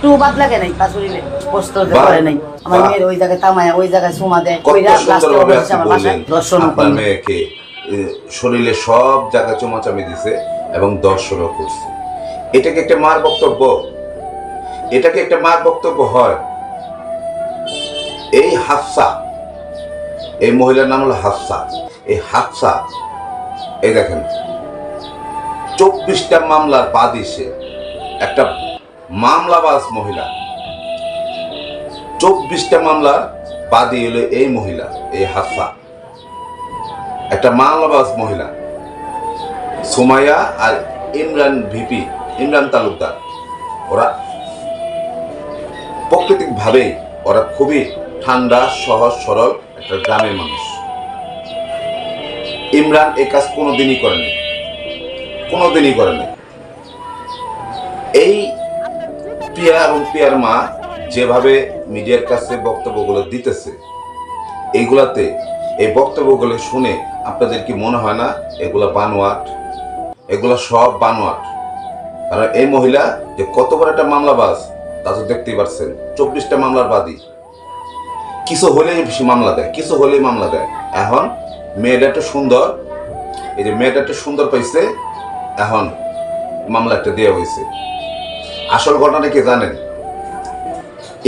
একটু বাদ লাগে নাই পাশুরিলে কষ্ট করে নাই আমার মেয়ের ওই জায়গায় তামায় ওই জায়গায় সুমা দেয় কইরা লাস্টে অবশেষে আমার বাসায় দর্শন আপনার মেয়েকে শরীরে সব জায়গায় চুমাচামি দিছে এবং দর্শনও করছে। এটাকে একটা মার বক্তব্য? এটাকে একটা মার বক্তব্য হয়? এই হাফসা, এই মহিলার নাম হলো হাফসা। এই হাফসা, এই দেখেন 24টা মামলার বাদী সে, একটা মামলাবাজ মহিলা। 24টা মামলার বাদী হলো এই মহিলা, এই হাফসা একটা মামলাবাজ মহিলা। সুমাইয়া আর ইমরান ভিপি, ইমরান তালুকদার, ওরা প্রাকৃতিক ভাবেই ওরা খুবই ঠান্ডা, সহজ সরল একটা গ্রামের মানুষ। ইমরান এই কাজ কোনোদিনই করেনি, কোনোদিনই করেনি। এই পিয়া এবং পিয়ার মা যেভাবে মিডিয়ার কাছে বক্তব্যগুলো দিতেছে, এইগুলাতে এই বক্তব্যগুলো শুনে আপনাদের কি মনে হয় না এগুলা বানোয়াট? এগুলা সব বানোয়াট। কারণ এই মহিলা যে কত বড় একটা মামলাবাজ তা তো দেখতেই পারছেন। 24টা মামলার বাদী, কিছু হলেই মামলা দেয়, কিছু হলেই মামলা দেয়। এখন মেয়েটা একটা সুন্দর, এই যে মেয়েটা একটা সুন্দর পাইছে, এখন মামলা একটা দেওয়া হয়েছে। আসল ঘটনা কি জানেন?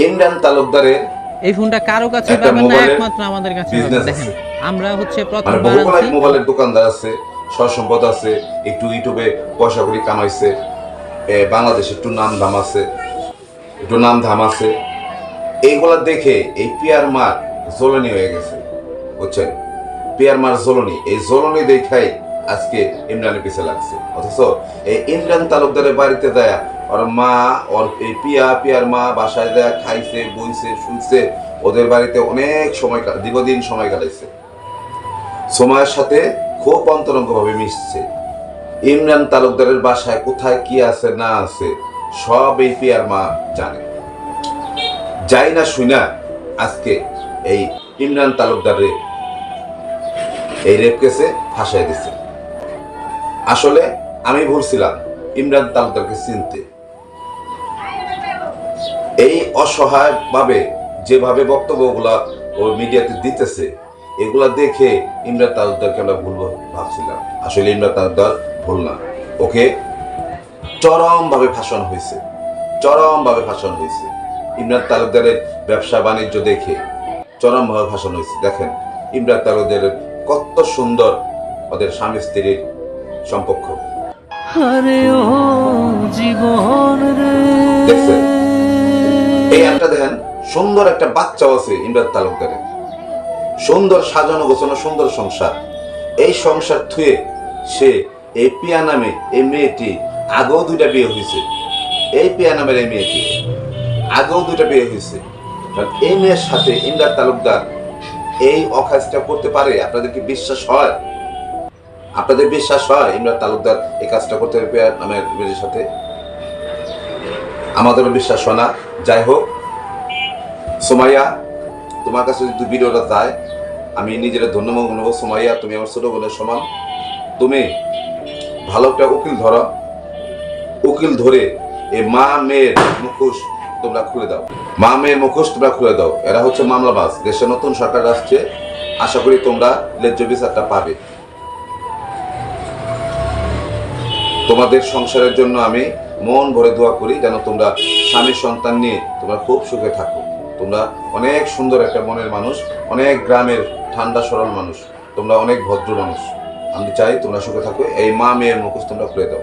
ইমরান তালুকদারের এই ফোনটা কারো কাছে পাবেন না, একমাত্র আমাদের কাছে পাবেন। দেখেন আমরা হচ্ছে প্রথমবার আনছি, মোবাইলের দোকানদার আছে, সসম্পদ আছে, একটু ইউটিউবে পয়সা করি কামাইছে, বাংলাদেশে একটু নাম ধাম আছে, একটু নাম ধাম আছে। এইগুলা দেখে এই পিয়ার মার জ্বলনি হয়ে গেছে, বুঝছেন? পিয়ার মার জ্বলনি, এই জ্বলনি দেখাই আজকে ইমরানের পিছে লাগছে। অথচ এই ইমরান তালুকদারের বাড়িতে দেয়া ওর মা, ওর এই পিয়ার মা বাসায় দেয়া খাইছে, বইছে, শুনছে, ওদের বাড়িতে অনেক সময়, দীর্ঘদিন সময় কাটাইছে, সময়ের সাথে খুব অন্তরঙ্গ ভাবে মিশছে। ইমরান তালুকদারের বাসায় কোথায় কি আছে না আছে সব এই পিয়ার মা জানে। যাই না শুনা আজকে এই ইমরান তালুকদারের এই রেপ কেসে ফাঁসাই দিছে। আসলে আমি ভুলছিলাম ইমরান তালুকদারকে চিনতে। এই অসহায় ভাবে যেভাবে বক্তব্যগুলা ও মিডিয়াতে দিতেছে, এগুলা দেখে ইমরান তালুকদারকে আমরা ভুল ভাবছিলাম। আসলে ইমরান তালুকদার ভুল না, ওকে চরম ভাবে ফাঁসানো হয়েছে, চরম ভাবে ফাঁসানো হয়েছে। ইমরান তালুকদারের ব্যবসা বাণিজ্য দেখে চরম ভাবে ফাঁসানো হয়েছে। দেখেন ইমরান তালুকদারের কত সুন্দর ওদের স্বামী স্ত্রীর সম্পর্ক, দেখছেন? এই একটা দেখেন সুন্দর একটা বাচ্চাও আছে ইমরান তালুকদারের, সুন্দর সাজানো গোছানো সুন্দর সংসার। এই সংসার থুয়ে সে এই পিয়া নামে এই মেয়েটি আগেও 2টা বিয়ে হয়েছে। এই পিয়া নামের এই মেয়েটি আগেও 2টা বিয়ে হয়েছে। এই মেয়ের সাথে ইমরান তালুকদার এই অকাজটা করতে পারে? আপনাদের কি বিশ্বাস হয়? আপনাদের বিশ্বাস হয় ইমরান তালুকদার এই কাজটা করতে পারে পিয়া নামের মেয়ের সাথে? আমাদেরও বিশ্বাস হয় না। যাই হোক, সুমাইয়া, তোমার কাছে যদি ভিডিওটা যায় আমি নিজের ধন্যবাদ নেবো। সুমাইয়া, তুমি আমার ছোট বোনের সমান। তুমি ভালো একটা উকিল ধরো, উকিল ধরে এই মা মেয়ের মুখোশ তোমরা খুলে দাও, মা মেয়ের মুখোশ তোমরা খুলে দাও। এরা হচ্ছে মামলাবাজ। দেশে নতুন সরকার আসছে, আশা করি তোমরা ন্যায্য বিচারটা পাবে। তোমাদের সংসারের জন্য আমি মন ভরে দোয়া করি, যেন তোমরা স্বামী সন্তান নিয়ে তোমরা খুব সুখে থাকো। তোমরা অনেক সুন্দর একটা মনের মানুষ, অনেক গ্রামের ঠান্ডা সরল মানুষ, তোমরা অনেক ভদ্র মানুষ। আমি চাই তোমরা সুখে থাকো। এই মা মেয়ের মুখোশ তোমরা খুলে দাও।